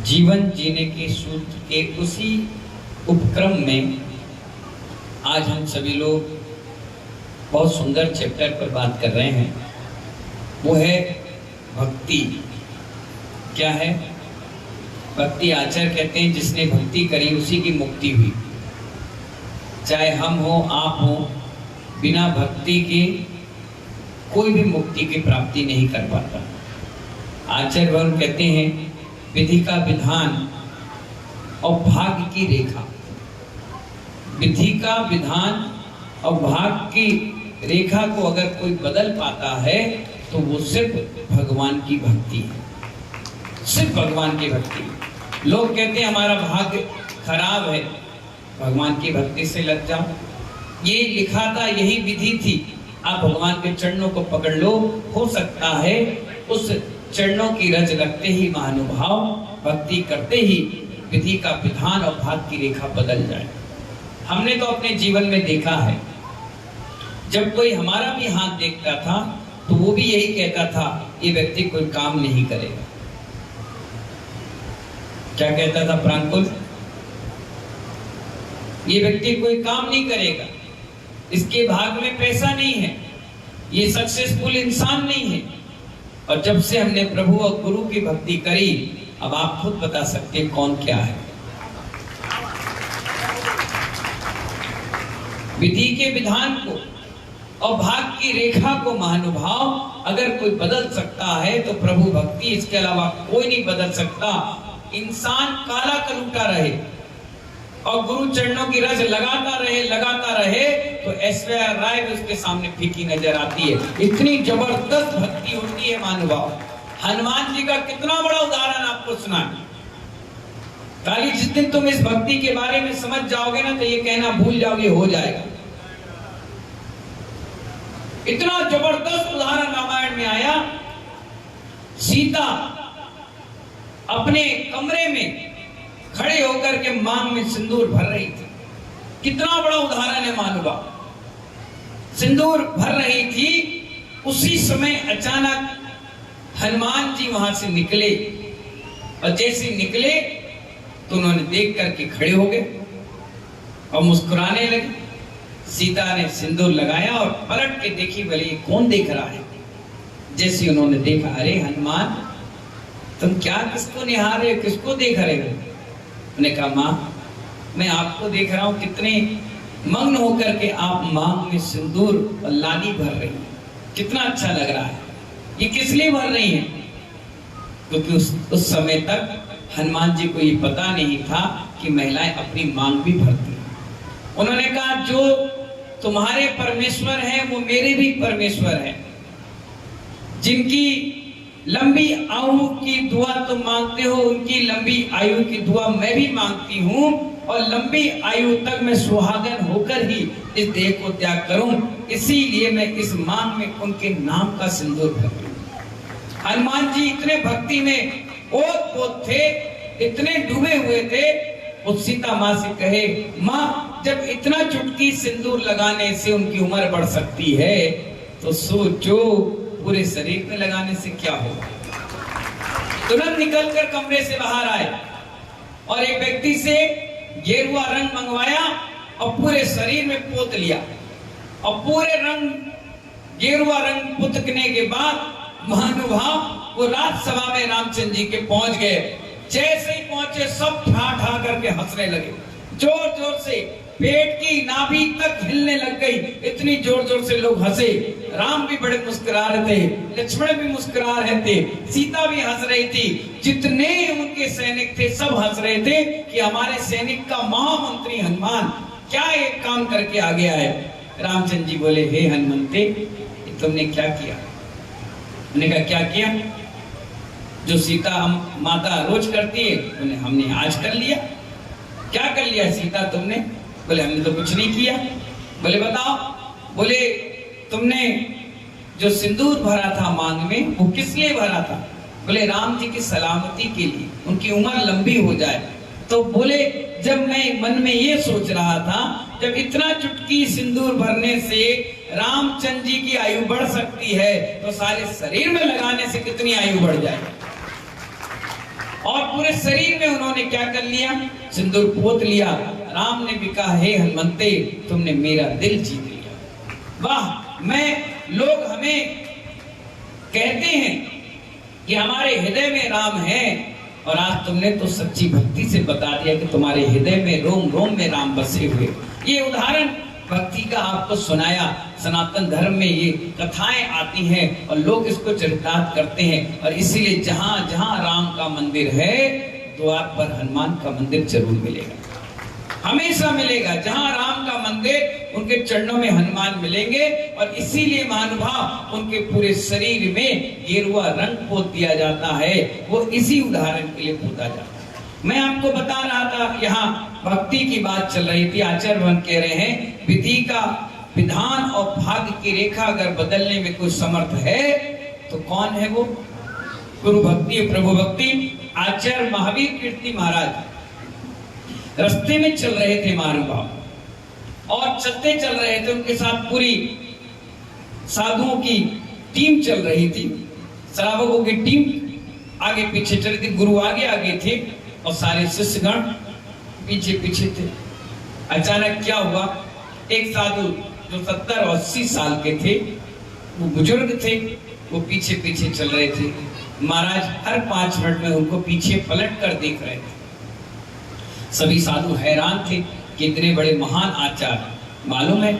जीवन जीने के सूत्र के उसी उपक्रम में आज हम सभी लोग बहुत सुंदर चैप्टर पर बात कर रहे हैं। वो है भक्ति। क्या है भक्ति? आचार्य कहते हैं जिसने भक्ति करी उसी की मुक्ति हुई। चाहे हम हो आप हो, बिना भक्ति के कोई भी मुक्ति की प्राप्ति नहीं कर पाता। आचार्य वरुण कहते हैं विधि का विधान और भाग्य की रेखा। विधि का विधान और भाग्य की रेखा को अगर कोई बदल पाता है तो वो सिर्फ भगवान की भक्ति है, सिर्फ भगवान की भक्ति। लोग कहते हैं हमारा भाग्य खराब है, भगवान की भक्ति से लग जाओ। ये लिखा था, यही विधि थी। आप भगवान के चरणों को पकड़ लो, हो सकता है उस चरणों की रज लगते ही महानुभाव भक्ति करते ही विधि का विधान और भाग्य की रेखा बदल जाए। हमने तो अपने जीवन में देखा है, जब कोई हमारा भी हाथ देखता था तो वो भी यही कहता था ये व्यक्ति कोई काम नहीं करेगा। क्या कहता था प्रांकुल? ये व्यक्ति कोई काम नहीं करेगा, इसके भाग में पैसा नहीं है, ये सक्सेसफुल इंसान नहीं है। और जब से हमने प्रभु और गुरु की भक्ति करी, अब आप खुद बता सकते हैं कौन क्या है। विधि के विधान को और भाग की रेखा को महानुभाव अगर कोई बदल सकता है तो प्रभु भक्ति, इसके अलावा कोई नहीं बदल सकता। इंसान काला कलूटा रहे और गुरु चरणों की रज लगाता रहे तो ऐश्वर्या राय भी उसके सामने फीकी नजर आती है। इतनी जबरदस्त भक्ति होती है महानुभाव। हनुमान जी का कितना बड़ा उदाहरण आपको सुना। खाली जिस दिन तुम इस भक्ति के बारे में समझ जाओगे ना तो ये कहना भूल जाओगे, हो जाएगा। इतना जबरदस्त उदाहरण रामायण में आया। सीता अपने कमरे में खड़े होकर के मांग में सिंदूर भर रही थी। कितना बड़ा उदाहरण है महानुभाव। सिंदूर भर रही थी, उसी समय अचानक हनुमान जी वहां से निकले और जैसे निकले तो उन्होंने देख करके खड़े हो गए और मुस्कुराने लगे। सीता ने सिंदूर लगाया और पलट के देखी, बोले ये कौन देख रहा है? जैसे उन्होंने देखा, अरे हनुमान तुम क्या किसको निहार रहे हो, किसको देख रहे हो? उन्होंने कहा माँ मैं आपको देख रहा हूं, कितने मग्न होकर के आप मांग में सिंदूर और लाली भर रही है, कितना अच्छा लग रहा है। ये किस लिए भर रही है? क्योंकि उस समय तक हनुमान जी को ये पता नहीं था कि महिलाएं अपनी मांग भी भरती हैं। उन्होंने कहा जो तुम्हारे परमेश्वर हैं वो मेरे भी परमेश्वर हैं। जिनकी लंबी आयु की दुआ तुम मांगते हो, उनकी लंबी आयु की दुआ मैं भी मांगती हूँ और लंबी आयु तक मैं सुहागन होकर ही इस देह को त्याग करूं, इसीलिए मैं इस मांग में उनके नाम का सिंदूर भरूं। हनुमान जी इतने भक्ति में ओत-पोत थे, इतने डूबे हुए थे। वो सीता माँ से कहे, माँ जब इतना चुटकी सिंदूर लगाने से उनकी उम्र बढ़ सकती है तो सोचो पूरे शरीर में लगाने से क्या होगा। तुरंत निकलकर कमरे से बाहर आए और एक व्यक्ति से गेरुआ रंग मंगवाया और पूरे शरीर में पोत लिया और पूरे रंग गेरुआ रंग पुतकने के बाद महानुभाव वो राजसभा में रामचंद्र जी के पहुंच गए। जैसे ही पहुंचे सब ठा ठा करके हंसने लगे, जोर जोर से, पेट की नाभि तक हिलने लग गई। इतनी जोर जोर से लोग हंसे। राम भी बड़े मुस्कुरा रहे थे, लक्ष्मण भी मुस्कुरा रहे थे, सीता भी हंस रही थी। जितने उनके सैनिक थे सब हंस रहे थे कि हमारे सैनिक का महामंत्री हनुमान क्या एक काम करके आ गया है। रामचंद्र जी बोले, हे हनुमंते तुमने क्या किया? उन्होंने कहा क्या किया? जो सीता माता रोज करती है उन्हें हमने आज कर लिया। क्या कर लिया सीता तुमने? बोले हमने तो कुछ नहीं किया। बोले बताओ? बोले तुमने जो सिंदूर भरा था मांग में वो किस लिए भरा था? बोले राम जी की सलामती के लिए, उनकी उम्र लंबी हो जाए। तो बोले जब मैं मन में ये सोच रहा था, जब इतना चुटकी सिंदूर भरने से रामचंद्र जी की आयु बढ़ सकती है तो सारे शरीर में लगाने से कितनी आयु बढ़ जाए। और पूरे शरीर में उन्होंने क्या कर लिया, सिंदूर पोत लिया। राम ने भी कहा, हे हनुमंते, तुमने मेरा दिल जीत लिया। वाह, लोग हमें कहते हैं कि हमारे हृदय में राम है, और आज तुमने तो सच्ची भक्ति से बता दिया कि तुम्हारे हृदय में रोम रोम में राम बसे हुए। ये उदाहरण भक्ति का आपको सुनाया। सनातन धर्म में ये कथाएं आती हैं और लोग इसको चरितार्थ करते हैं, और इसीलिए जहां जहां राम का मंदिर है, द्वार पर हनुमान का मंदिर जरूर मिलेगा, हमेशा मिलेगा। जहां राम का मंदिर, उनके चरणों में हनुमान मिलेंगे। और इसीलिए महानुभाव उनके पूरे शरीर में गेरुआ रंग पोत दिया जाता है। वो इसी उदाहरण के लिए पोता जाता है। मैं आपको बता रहा था, यहाँ भक्ति की बात चल रही थी। आचार्य भगवान कह रहे हैं, विधि का विधान और भाग्य की रेखा अगर बदलने में कोई समर्थ है तो कौन है वो? गुरु भक्ति, प्रभु भक्ति। आचार्य महावीर कीर्ति महाराज रास्ते में चल रहे थे महानुभाव, और चलते चल रहे थे, उनके साथ पूरी साधुओं की टीम चल रही थी, श्रावकों की टीम आगे पीछे चल रही थी। गुरु आगे आगे थे और सारे शिष्यगण पीछे पीछे थे। अचानक क्या हुआ, एक साधु जो 70 और 80 साल के थे, वो बुजुर्ग थे, वो पीछे पीछे चल रहे थे। महाराज हर 5 मिनट में उनको पीछे पलट कर देख रहे थे। सभी साधु हैरान थे कि इतने बड़े महान आचार्य। मालूम है,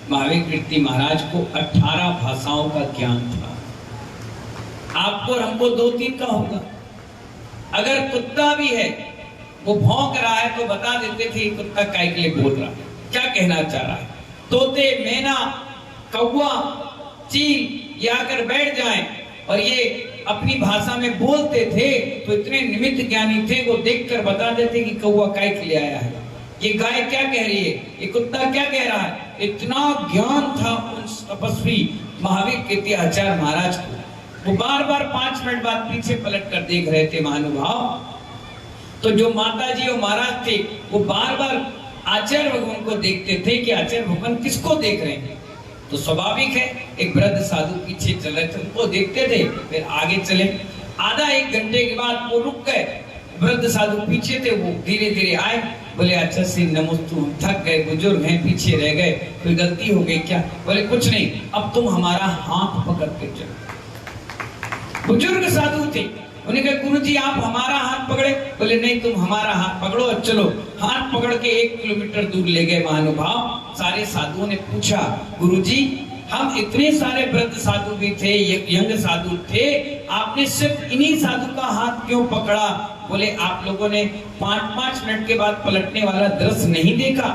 महावीर कीर्ति महाराज को 18 भाषाओं का ज्ञान था। आपको और हमको 2-3 का होगा। अगर कुत्ता भी है, वो भौंक रहा है तो बता देते थे कुत्ता काय के लिए बोल रहा है, क्या कहना चाह रहा है। तोते, मैना, कौवा, चील ये आकर बैठ जाएं और ये अपनी भाषा में बोलते थे तो इतने निमित्त ज्ञानी थे, वो देखकर बता देते कि कौवा काय के लिए आया है, ये गाय क्या कह रही है, ये कुत्ता क्या कह रहा है। इतना ज्ञान था उन तपस्वी महावीर कीर्ति आचार्य महाराज को। वो बार बार 5 मिनट बाद पीछे पलट कर देख रहे थे महानुभाव। तो जो माता जी और महाराज थे, वो बार बार आचार्य भगवान को देखते थे कि आचार्य भगवान किसको देख रहे हैं। तो स्वाभाविक है, एक वृद्ध साधु पीछे चल रहे थे, उनको देखते थे, फिर आगे चले। आधा 1 घंटे के बाद वो रुक गए। वृद्ध साधु पीछे थे, वो धीरे धीरे आए, बोले, अच्छा श्री नमोस्तु, हम थक गए, बुजुर्ग हैं, पीछे रह गए, कोई गलती हो गई क्या? बोले, कुछ नहीं, अब तुम हमारा हाथ पकड़ के चलो। बुजुर्ग साधु थे, उन्हें कहा, गुरु जी आप हमारा हाथ पकड़े? बोले, नहीं, तुम हमारा हाथ पकड़ो और चलो। हाथ पकड़ के 1 किलोमीटर दूर ले गए महानुभाव। सारे साधुओं ने पूछा, गुरु जी हम इतने सारे वृद्ध साधु भी थे, यंग साधु थे, आपने सिर्फ इन्हीं साधु का हाथ क्यों पकड़ा? बोले, आप लोगों ने 5-5 मिनट के बाद पलटने वाला दृश्य नहीं देखा?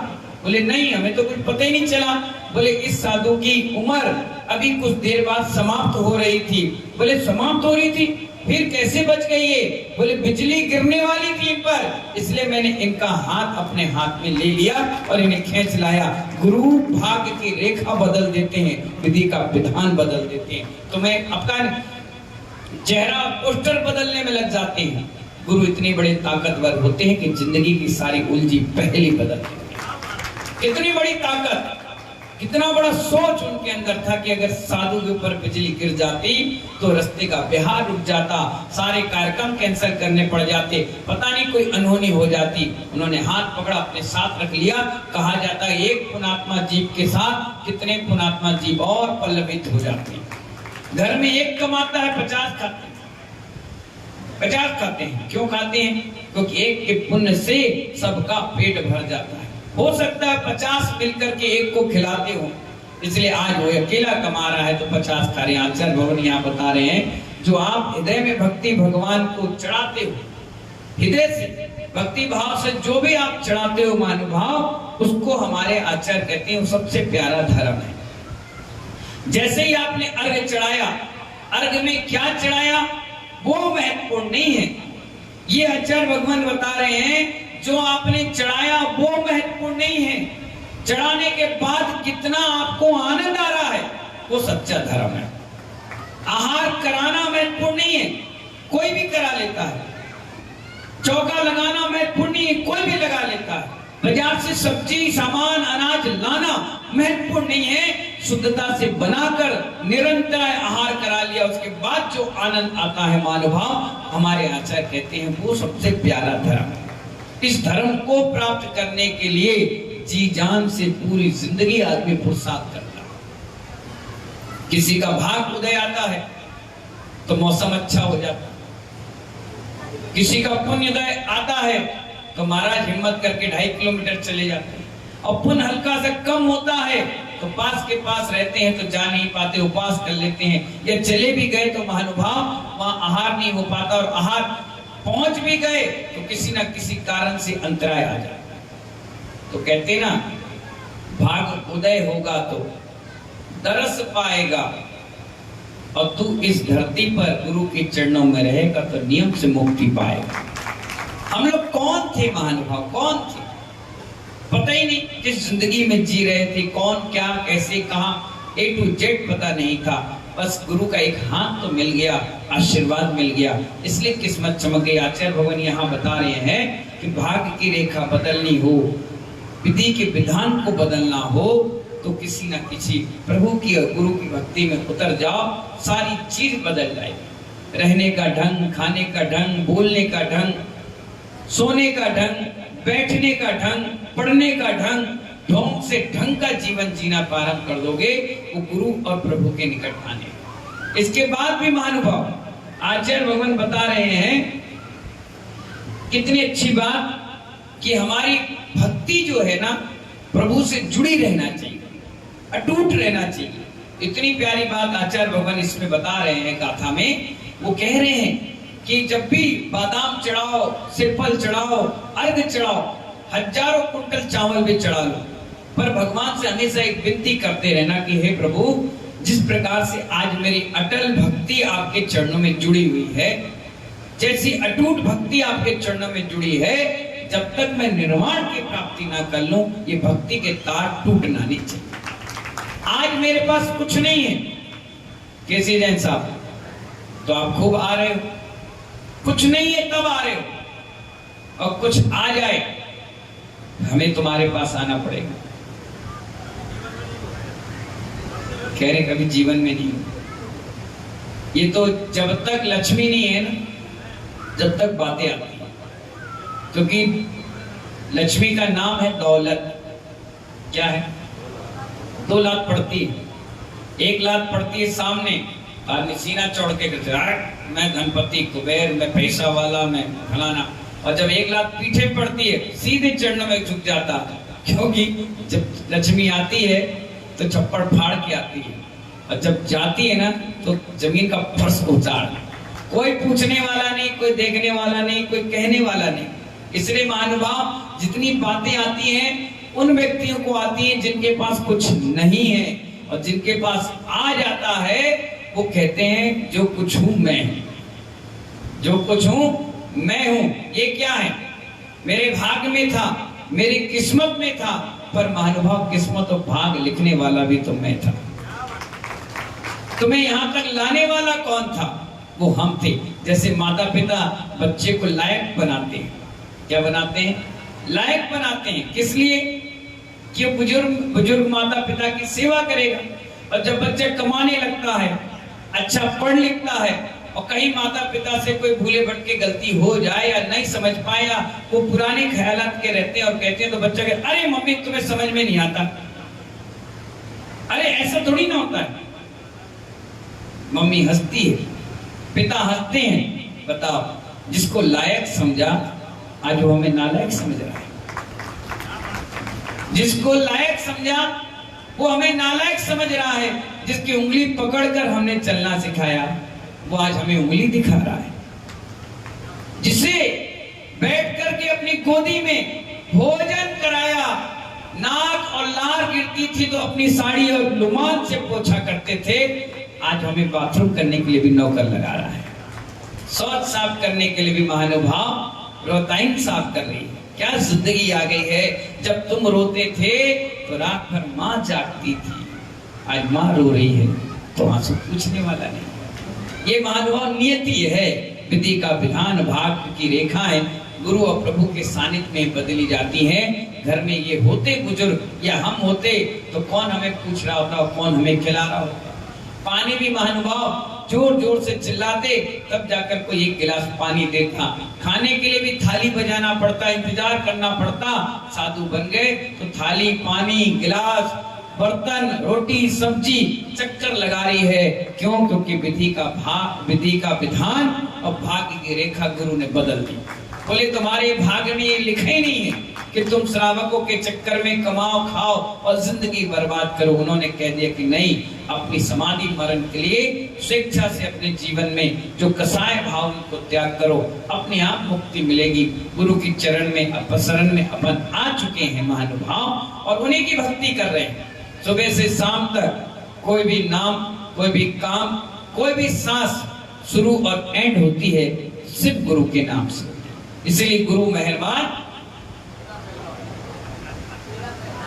बोले, नहीं, हमें तो कुछ पता ही नहीं चला। बोले, इस साधु की उम्र अभी कुछ देर बाद समाप्त हो रही थी। बोले, समाप्त हो रही थी, फिर कैसे बच गई ये? बोले, बिजली गिरने वाली थी इन पर, इसलिए मैंने इनका हाथ अपने हाथ में ले लिया और इन्हें खींच लाया। गुरु भाग्य की रेखा बदल देते हैं, विधि का विधान बदल देते हैं। तुम्हें आपका चेहरा पोस्टर बदलने में लग जाते हैं। गुरु इतने बड़े ताकतवर होते हैं कि जिंदगी की सारी उलझी पहले बदल देते हैं। कितनी बड़ी ताकत, कितना बड़ा सोच उनके अंदर था कि अगर साधु के ऊपर बिजली गिर जाती तो रास्ते का बिहार रुक जाता, सारे कार्यक्रम कैंसिल करने पड़ जाते, पता नहीं कोई अनहोनी हो जाती। उन्होंने हाथ पकड़ा, अपने साथ रख लिया। कहा जाता है, एक पुण्यात्मा जीव के साथ कितने पुण्यात्मा जीव और पल्लवित हो जाते हैं। घर में 1 कमाता है, 50 खाते हैं। 50 खाते हैं, क्यों खाते हैं? क्योंकि एक के पुण्य से सबका पेट भर जाता है। हो सकता है 50 मिलकर के एक को खिलाते हो, इसलिए आज वो अकेला कमा रहा है तो 50 खा रहे हैं। आचार्य भगवान यहाँ बता रहे हैं, जो आप हृदय में भक्ति भगवान को चढ़ाते हो, हृदय से भक्ति भाव से जो भी आप चढ़ाते हो महानुभाव, उसको हमारे आचार्य कहते हैं वो सबसे प्यारा धर्म है। जैसे ही आपने अर्घ चढ़ाया, अर्घ में क्या चढ़ाया वो महत्वपूर्ण नहीं है। ये आचार्य भगवान बता रहे हैं, जो आपने चढ़ाया वो महत्वपूर्ण नहीं है, चढ़ाने के बाद कितना आपको आनंद आ रहा है वो सच्चा धर्म है। आहार कराना महत्वपूर्ण नहीं है, कोई भी करा लेता है। चौका लगाना महत्वपूर्ण नहीं है, कोई भी लगा लेता है। बाजार से सब्जी सामान अनाज लाना महत्वपूर्ण नहीं है, शुद्धता से बनाकर निरंतर आहार करा लिया, उसके बाद जो आनंद आता है महानुभाव, हमारे आचार्य कहते हैं वो सबसे प्यारा धर्म। इस धर्म को प्राप्त करने के लिए जी जान से पूरी जिंदगी आदमी पुरुषार्थ करता है। किसी का भाग उदय आता है तो मौसम अच्छा हो जाता है, किसी का पुण्योदय आता है तो महाराज हिम्मत करके 2.5 किलोमीटर चले जाते हैं, और पुण्य हल्का सा कम होता है तो पास के पास रहते हैं तो जा नहीं पाते, उपवास कर लेते हैं, या चले भी गए तो महानुभाव वहां आहार नहीं हो पाता, और आहार पहुंच भी गए तो किसी ना किसी कारण से अंतराय आ जाता है। तो कहते ना, भाग उदय होगा तो दरस पाएगा, और तू इस धरती पर गुरु के चरणों में रहेगा तो नियम से मुक्ति पाएगा। हम लोग कौन थे महानुभाव, कौन थे? पता ही नहीं जिस जिंदगी में जी रहे थे, कौन क्या कैसे कहां, A to Z पता नहीं था। बस गुरु का एक हाथ तो मिल गया, आशीर्वाद मिल गया, इसलिए किस्मत चमक गई। आचार्य भगवान यहाँ बता रहे हैं कि भाग्य की रेखा बदलनी हो, विधि के विधान को बदलना हो, तो किसी न किसी प्रभु की और गुरु की भक्ति में उतर जाओ, सारी चीज बदल जाएगी। रहने का ढंग, खाने का ढंग, बोलने का ढंग, सोने का ढंग, बैठने का ढंग, पढ़ने का ढंग, ढंग से ढंग का जीवन जीना प्रारंभ कर दोगे, वो गुरु और प्रभु के निकट आने। इसके बाद भी महानुभाव आचार्य भगवान बता रहे हैं कितनी अच्छी बात कि हमारी भक्ति जो है ना, प्रभु से जुड़ी रहना चाहिए, अटूट रहना चाहिए। इतनी प्यारी बात आचार्य भगवान इसमें बता रहे हैं गाथा में। वो कह रहे हैं कि जब भी बादाम चढ़ाओ, सिरफल चढ़ाओ, अर्घ चढ़ाओ, हजारों कुंटल चावल भी चढ़ा लो, पर भगवान से हमेशा एक विनती करते रहना कि हे प्रभु, जिस प्रकार से आज मेरी अटल भक्ति आपके चरणों में जुड़ी हुई है, जैसी अटूट भक्ति आपके चरणों में जुड़ी है, जब तक मैं निर्वाण की प्राप्ति ना कर लूं, ये भक्ति के तार टूटना नहीं चाहिए। आज मेरे पास कुछ नहीं है केसी जैन साहब, तो आप खूब आ रहे हो, कुछ नहीं है तब आ रहे हो, और कुछ आ जाए हमें तुम्हारे पास आना पड़ेगा। कह रहे कभी जीवन में नहीं, ये तो जब तक लक्ष्मी नहीं है ना, जब तक बातें आती हैं, क्योंकि लक्ष्मी का नाम है दौलत। क्या है? 2 लात पड़ती है, 1 लात पड़ती है सामने, आदमी सीना चौड़ के कहते हैं मैं धनपति कुबेर, मैं पैसा वाला, मैं फलाना, और जब 1 लात पीछे पड़ती है सीधे चरणों में झुक जाता, क्योंकि जब लक्ष्मी आती है तो छप्पड़ फाड़ के आती है, और जब जाती है ना तो जमीन का फर्श उतार, कोई पूछने वाला नहीं, कोई देखने वाला नहीं, कोई कहने वाला नहीं। इसलिए महानुभाव जितनी बातें आती हैं उन व्यक्तियों को आती हैं जिनके पास कुछ नहीं है, और जिनके पास आ जाता है वो कहते हैं जो कुछ हूं मैं हूं, जो कुछ हूं मैं हूं। ये क्या है? मेरे भाग्य में था, मेरी किस्मत में था, पर महानुभाव किस्मत और भाग लिखने वाला भी तो मैं था। तुम्हें यहां तक लाने वाला कौन था? वो हम थे। जैसे माता पिता बच्चे को लायक बनाते हैं, क्या बनाते हैं? लायक बनाते हैं। किस लिए? कि बुजुर्ग माता पिता की सेवा करेगा, और जब बच्चा कमाने लगता है, अच्छा पढ़ लिखता है, और कहीं माता पिता से कोई भूले भटके गलती हो जाए या नहीं समझ पाए, या वो पुराने ख्यालात के रहते हैं और कहते हैं, तो बच्चा कहता अरे मम्मी तुम्हें समझ में नहीं आता। अरे ऐसा थोड़ी ना होता है। मम्मी हंसती है, पिता हंसते हैं। बताओ, जिसको लायक समझा आज वो हमें नालायक समझ रहा है, जिसको लायक समझा वो हमें नालायक समझ रहा है, जिसकी उंगली पकड़कर हमने चलना सिखाया वो आज हमें उंगली दिखा रहा है, जिसे बैठ करके अपनी गोदी में भोजन कराया, नाक और लार गिरती थी तो अपनी साड़ी और रुमाल से पोछा करते थे, आज हमें बाथरूम करने के लिए भी नौकर लगा रहा है, शौच साफ करने के लिए भी महानुभाव रोताइन साफ कर रही है। क्या जिंदगी आ गई है। जब तुम रोते थे तो रात भर माँ जागती थी, आज माँ रो रही है तो आंसू पूछने वाला नहीं। ये महानुभाव नियति है, विधि का विधान, भाग्य की रेखाएं गुरु और प्रभु के सानिध्य में बदली जाती हैं। घर में ये होते बुजुर्ग या हम होते तो कौन हमें पूछ रहा होता और कौन हमें खिला रहा होता। पानी भी महानुभाव जोर जोर से चिल्लाते तब जाकर कोई एक गिलास पानी देता। खाने के लिए भी थाली बजाना पड़ता, इंतजार करना पड़ता। साधु बन गए तो थाली, पानी, गिलास, बर्तन, रोटी, सब्जी चक्कर लगा रही है। क्यों? क्योंकि विधि का विधान और भाग्य की रेखा गुरु ने बदल दी। बोले तुम्हारे भाग्य में ये लिखा ही नहीं है कि तुम श्रावकों के चक्कर में कमाओ, खाओ और जिंदगी बर्बाद करो। उन्होंने कह दिया कि नहीं, अपनी समाधि मरण के लिए स्वेच्छा से अपने जीवन में जो कसाय भाव को त्याग करो, अपने आप मुक्ति मिलेगी। गुरु की चरण में शरण में अपन आ चुके हैं महानुभाव और उन्हीं की भक्ति कर रहे हैं। सुबह से शाम तक कोई भी नाम, कोई भी काम, कोई भी सांस शुरू और एंड होती है सिर्फ गुरु के नाम से। इसलिए गुरु मेहरबान,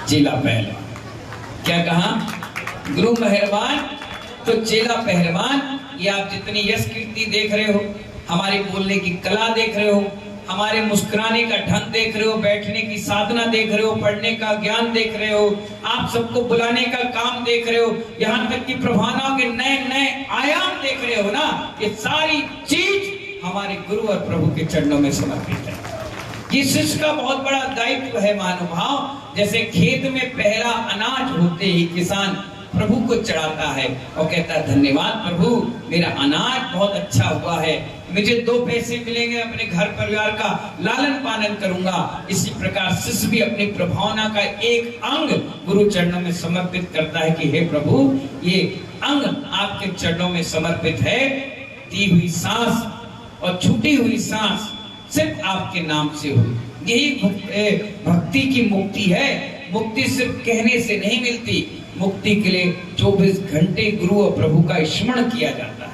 चेला पहलवान। क्या कहा? गुरु मेहरबान तो चेला पहलवान। ये आप जितनी यश कीर्ति देख रहे हो, हमारे बोलने की कला देख रहे हो, हमारे मुस्कुराने का ढंग देख रहे हो, बैठने की साधना देख रहे हो, पढ़ने का ज्ञान देख रहे हो, आप सबको बुलाने का काम देख रहे हो, यहाँ तक कि प्रभावनाओं के नए नए आयाम देख रहे हो ना, ये सारी चीज हमारे गुरु और प्रभु के चरणों में समर्पित है। ये शिष्य का बहुत बड़ा दायित्व है महानुभाव। जैसे खेत में पहला अनाज होते ही किसान प्रभु को चढ़ाता है और कहता है धन्यवाद प्रभु, मेरा अनाज बहुत अच्छा हुआ है, मुझे 2 पैसे मिलेंगे, अपने घर परिवार का लालन पालन करूंगा। इसी प्रकार शिष्य भी अपनी प्रभावना का एक अंग गुरु चरणों में समर्पित करता है कि हे प्रभु, ये अंग आपके चरणों में समर्पित है। दी हुई सांस और छूटी हुई सांस सिर्फ आपके नाम से हो। यही भक्ति की मुक्ति है। मुक्ति सिर्फ कहने से नहीं मिलती, मुक्ति के लिए 24 घंटे गुरु और प्रभु का स्मरण किया जाता है।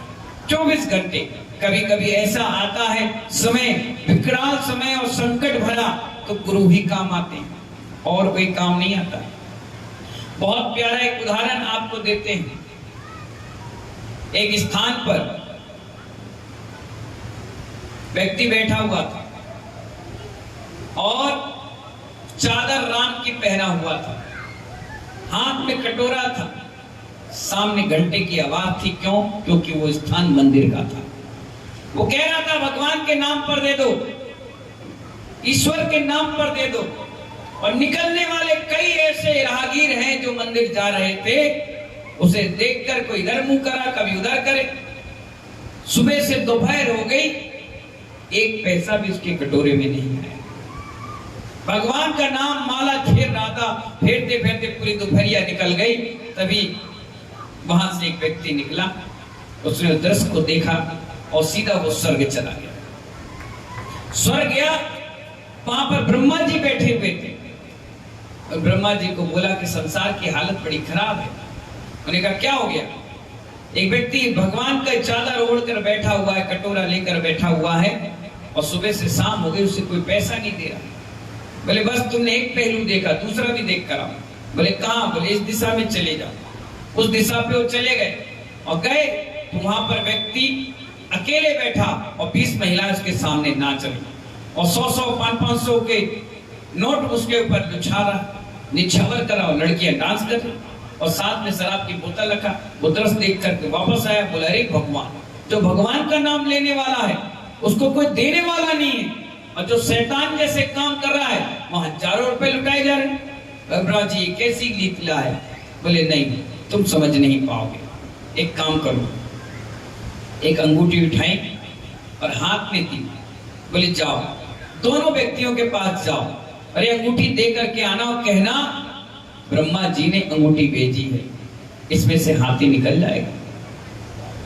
24 घंटे। कभी कभी ऐसा आता है समय, विकराल समय और संकट भरा, तो गुरु ही काम आते हैं और कोई काम नहीं आता। बहुत प्यारा एक उदाहरण आपको देते हैं। एक स्थान पर व्यक्ति बैठा हुआ था और चादर राम की पहना हुआ था, हाथ में कटोरा था, सामने घंटे की आवाज थी। क्यों? क्योंकि वो स्थान मंदिर का था। वो कह रहा था भगवान के नाम पर दे दो, ईश्वर के नाम पर दे दो। और निकलने वाले कई ऐसे राहगीर हैं जो मंदिर जा रहे थे, उसे देखकर कोई इधर मुंह करा, कभी उधर करे। सुबह से दोपहर हो गई, एक पैसा भी उसके कटोरे में नहीं आया। भगवान का नाम माला घेर रहा था, फेरते फेरते पूरी दोपहरिया निकल गई। तभी वहां से एक व्यक्ति निकला, उसने उस दृश्य को देखा और सीधा वो स्वर्ग चला गया। स्वर्ग गया, वहां पर ब्रह्मा जी बैठे हुए थे और ब्रह्मा जी को बोला कि संसार की हालत बड़ी खराब है। उन्होंने कहा क्या हो गया? एक व्यक्ति भगवान का चादर ओढ़कर बैठा हुआ है, कटोरा लेकर बैठा हुआ है और सुबह से शाम हो गई, उसे कोई पैसा नहीं दे रहा। बोले बस तुमने एक पहलू देखा, दूसरा भी देख कर आओ। बोले कहां? बोले इस दिशा में चले जाओ। उस दिशा पे वो चले गए और गए तो वहां पर व्यक्ति अकेले बैठा और 20 महिलाएं उसके सामने नाच रही और 100-100, 500-500 के नोट उसके ऊपर उछाला, निछावर करा और लड़कियां डांस कर रही और साथ में शराब की बोतल रखा। वो दृश्य देख करके वापस आया, बोला अरे भगवान, जो भगवान का नाम लेने वाला है उसको कोई देने वाला नहीं है, और जो शैतान जैसे काम कर रहा है वहां हजारों रुपए लुटाए जा रहे हैं। ब्रह्मा जी कैसी लीला है? बोले नहीं, तुम समझ नहीं पाओगे। एक काम करो, एक अंगूठी उठाई और हाथ में दी। बोले जाओ, दोनों व्यक्तियों के पास जाओ, अरे अंगूठी दे करके आना और कहना ब्रह्मा जी ने अंगूठी भेजी है, इसमें से हाथी निकल जाएगा।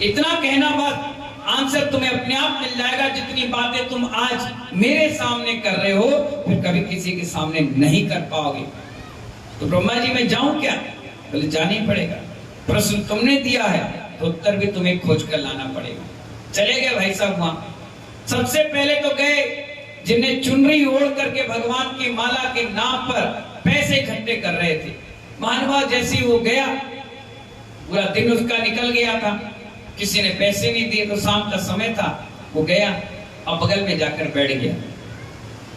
इतना कहना बस, आंसर तुम्हें अपने आप मिल जाएगा। जितनी बातें तुम आज मेरे सामने कर रहे हो फिर कभी किसी के सामने नहीं कर पाओगे। तो ब्रह्मा जी मैं जाऊं क्या? बोले जाना ही पड़ेगा, प्रश्न तुमने दिया है तो उत्तर भी तुम्हें खोज कर लाना पड़ेगा। चले गए भाई साहब वहां। सबसे पहले तो गए जिन्हें चुनरी ओढ़ करके भगवान की माला के नाम पर पैसे इकट्ठे कर रहे थे। महानुभाव जैसे ही वो गया, पूरा दिन उसका निकल गया था, किसी ने पैसे नहीं दिए, तो शाम का समय था, वो गया और बगल में जाकर बैठ गया।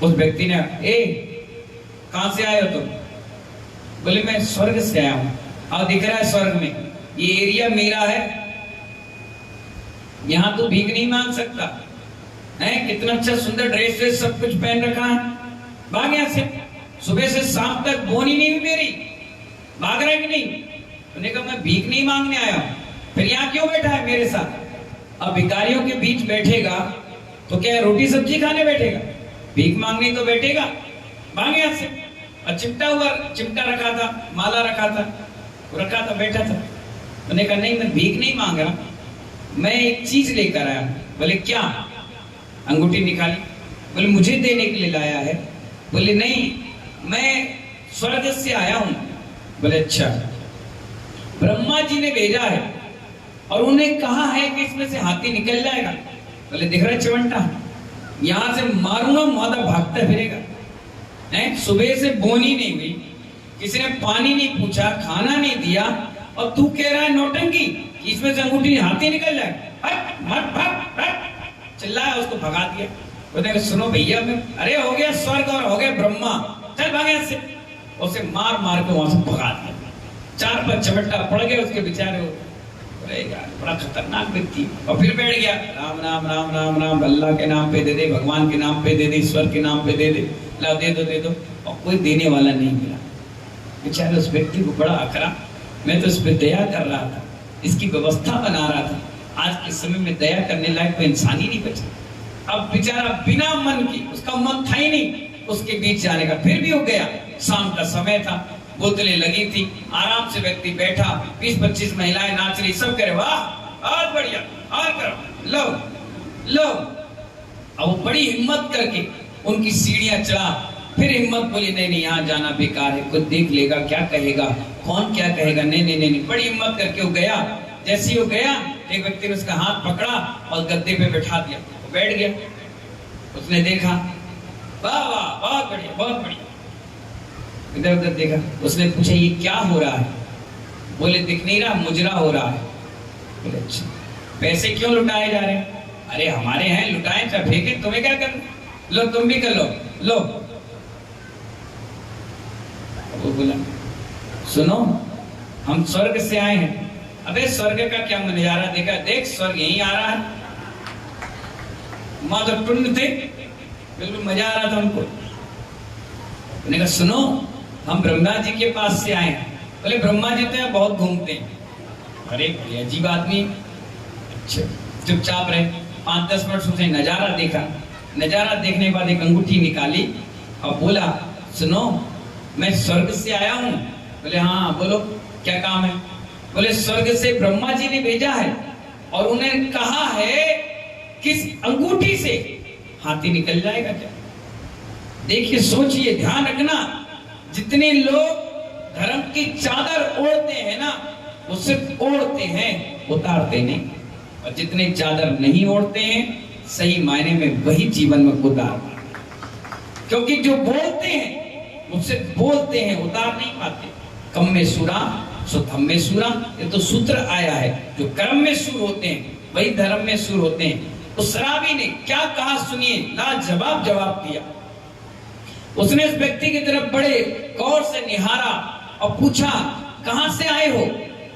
उस व्यक्ति ने, कहां से आए हो तुम? बोले मैं स्वर्ग से आया हूं। और दिख रहा है स्वर्ग में ये एरिया मेरा है, यहां तो भीख नहीं मांग सकता है। कितना अच्छा सुंदर ड्रेस वेस सब कुछ पहन रखा है। भाग यहां से, सुबह से शाम तक बोनी नहीं हुई मेरी, भाग रहा है कि नहीं? उन्होंने कहा मैं भीख नहीं मांगने आया हूं। फिर यहाँ क्यों बैठा है मेरे साथ? अब भिखारियों के बीच बैठेगा तो क्या रोटी सब्जी खाने बैठेगा? भीख मांगने तो बैठेगा। भाग यहां से। और चिमटा रखा था, माला रखा था, बैठा था। उन्होंने कहा नहीं मैं भीख नहीं मांग रहा, मैं एक चीज लेकर आया। बोले क्या? अंगूठी निकाली। बोले मुझे देने के लिए लाया है? बोले नहीं मैं स्वर्ग से आया हूं। बोले अच्छा, ब्रह्मा जी ने भेजा है और उन्हें कहा है कि इसमें से हाथी निकल जाएगा। बोले दिख रहा है चिमटा, यहां से मारूंगा मादा भागता फिरेगा। सुबह से बोनी नहीं हुई, किसी ने पानी नहीं पूछा, खाना नहीं दिया, और तू कह रहा है नौटंकी कि इसमें से अंगूठी हाथी निकल जाएगा। चिल्लाया, उसको भगा दिया। बोले सुनो भैया, मैं अरे हो गया स्वर्ग और हो गया ब्रह्मा, चल भागे से। उसे मार मार के वहां से भगा दिया। 4-5 झपट्टा पड़ गए उसके बेचारे। बड़ा खतरनाक व्यक्ति। और फिर बैठ गया, राम राम राम राम राम, अल्लाह के नाम पे दे दे, भगवान के नाम पे दे दे, ईश्वर के नाम पे दे दे, ला दे दो। और कोई देने वाला नहीं मिला। बेचारे उस व्यक्ति को बड़ा अकड़ा। मैं तो इस पे दया कर रहा था, इसकी व्यवस्था बना रहा था। आज के समय में दया करने लायक कोई इंसान ही नहीं बचा। अब बेचारा बिना मन की, उसका मन था ही नहीं उसके बीच जाने का। फिर भी हो गया, शाम का समय था, बोतलें लगी थी, आराम से व्यक्ति बैठा, 20-25 महिलाएं नाच रही, सब करे वाह बहुत बढ़िया, और करो, लो। अब वो बड़ी हिम्मत करके उनकी सीढ़ियां चढ़ा। फिर हिम्मत बोली नहीं यहाँ जाना बेकार है, कोई देख लेगा, क्या कहेगा, कौन क्या कहेगा। नहीं। बड़ी हिम्मत करके वो गया। जैसे ही वो गया, एक व्यक्ति ने उसका हाथ पकड़ा और गद्दे पे बैठा दिया, वो बैठ गया। उसने देखा, वाह वाह बहुत बढ़िया। इधर उधर देखा, उसने पूछा ये क्या हो रहा है? बोले दिख नहीं रहा, मुजरा हो रहा है। बोले अच्छा, पैसे क्यों लुटाए जा रहे हैं? अरे हमारे हैं, लुटाए चाहे फेंके, तुम्हें क्या करना, लो तुम भी कर लो। वो बोला सुनो, हम स्वर्ग से आए हैं। अबे स्वर्ग का क्या नजारा देखा? देख स्वर्ग यहीं आ रहा है। माँ तो टुंड थे, बिल्कुल मजा आ रहा था उनको। उन्होंने कहा सुनो, हम ब्रह्मा जी के पास से आए हैं। बोले ब्रह्मा जी तो बहुत घूमते हैं। अरे बड़ी अजीब आदमी। अच्छा, चुपचाप रहे। 5-10 मिनट उसने नजारा देखा। नजारा देखने के बाद एक अंगूठी निकाली और बोला सुनो, मैं स्वर्ग से आया हूं। बोले हाँ बोलो, क्या काम है? बोले स्वर्ग से ब्रह्मा जी ने भेजा है और उन्हें कहा है किस अंगूठी से हाथी निकल जाएगा क्या? देखिए, सोचिए, ध्यान रखना, जितने लोग धर्म की चादर ओढ़ते हैं ना, वो सिर्फ ओढ़ते हैं, उतारते नहीं। और जितने चादर नहीं ओढ़ते हैं, सही मायने में वही जीवन में उतार, क्योंकि जो बोलते हैं वो सिर्फ बोलते हैं, उतार नहीं पाते। कम में सूरा सो धम में सूरा, ये तो सूत्र आया है। जो कर्म में सूर होते हैं वही धर्म में सूर होते हैं। उस शराबी ने क्या कहा सुनिए, लाजवाब जवाब दिया। उसने इस व्यक्ति की तरफ बड़े गौर से निहारा और पूछा कहां से आए हो?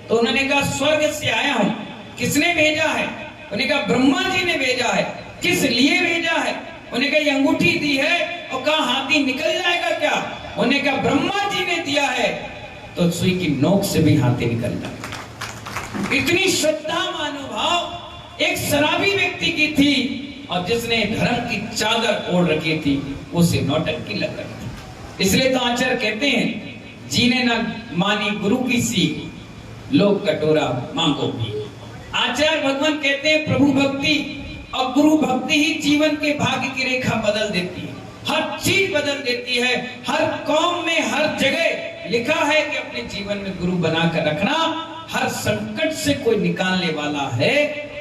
तो उन्होंने कहा स्वर्ग से आया हूं। किसने भेजा है? उन्होंने कहा ब्रह्मा जी ने भेजा है। किस लिए भेजा है? उन्होंने कहा ये अंगूठी दी है और कहा हाथी निकल जाएगा क्या? उन्होंने कहा ब्रह्मा जी ने दिया है तो सुई की नोक से भी हाथी निकल जाएगा। इतनी श्रद्धा मानुभाव एक शराबी व्यक्ति की थी, और जिसने धर्म की चादर ओढ़ रखी थी उसे नौटंकी लग रही थी। इसलिए तो आचार्य कहते हैं, जीने न मानी गुरु की सीख, लोग कटोरा मांगो भी। आचार्य भगवान कहते हैं प्रभु भक्ति और गुरु भक्ति ही जीवन के भाग्य की रेखा बदल देती है, हर चीज बदल देती है। हर कौम में हर जगह लिखा है कि अपने जीवन में गुरु बनाकर रखना। हर संकट से कोई निकालने वाला है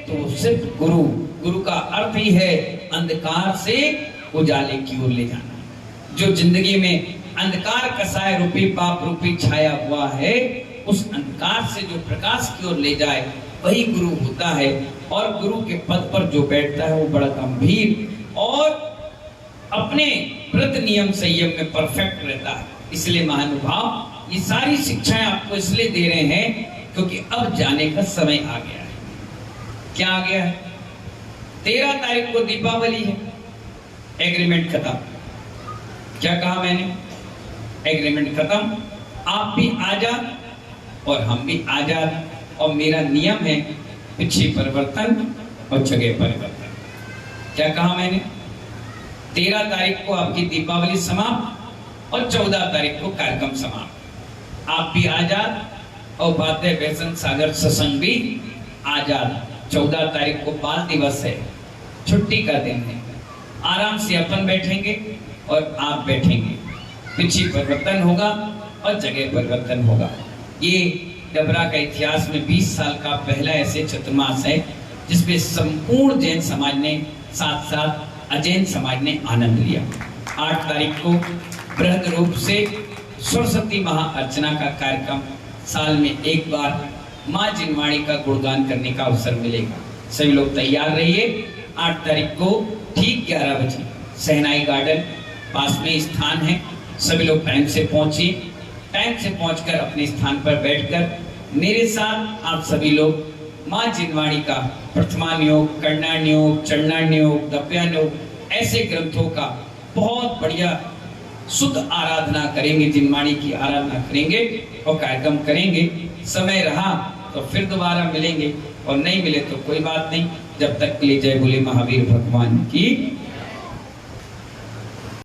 तो सिर्फ गुरु। गुरु का अर्थ ही है अंधकार से उजाले की ओर ले जाना। जो जिंदगी में अंधकार कसाय रूपी पाप रूपी छाया हुआ है, उस अंधकार से जो प्रकाश की ओर ले जाए, वही गुरु होता है। और गुरु के पद पर जो बैठता है वो बड़ा गंभीर और अपने व्रत नियम संयम में परफेक्ट रहता है। इसलिए महानुभाव ये सारी शिक्षाएं आपको इसलिए दे रहे हैं क्योंकि अब जाने का समय आ गया है। क्या आ गया है? 13 तारीख को दीपावली है, एग्रीमेंट खत्म। क्या कहा मैंने? एग्रीमेंट खत्म, आप भी आजाद और हम भी आजाद। और मेरा नियम है पिछे परिवर्तन और जगह परिवर्तन। क्या कहा मैंने? 13 तारीख को आपकी दीपावली समाप्त और 14 तारीख को कार्यक्रम समाप्त। आप भी आजाद और बातें व्यसन सागर सत्संग भी आजाद। 14 तारीख को बाल दिवस है, छुट्टी का दिन है। आराम से अपन बैठेंगे और आप बैठेंगे। पिछे परिवर्तन होगा और जगह परिवर्तन होगा। ये डबरा का इतिहास में 20 साल का पहला ऐसे चतुर्मास है जिसमें संपूर्ण जैन समाज ने साथ साथ अजैन समाज ने आनंद लिया। 8 तारीख को बृहद रूप से सरस्वती महाअर्चना का कार्यक्रम, साल में एक बार माँ जिनवाणी का गुणगान करने का अवसर मिलेगा। सभी लोग तैयार रहिए। 8 तारीख को ठीक 11 बजे सहनाई गार्डन पास में स्थान है। सभी लोग टाइम से पहुंचिए। टाइम से पहुंचकर अपने स्थान पर बैठकर मेरे साथ आप सभी लोग माँ जिनवाणी का प्रथमान्योग, कर्णान्योग, चरणान्योग, दप्यान्योग ऐसे ग्रंथों का बहुत बढ़िया शुद्ध आराधना करेंगे, जिनवाणी की आराधना करेंगे और कार्यक्रम करेंगे। समय रहा तो फिर दोबारा मिलेंगे और नहीं मिले तो कोई बात नहीं। जब तक के लिए जय बोले महावीर भगवान की।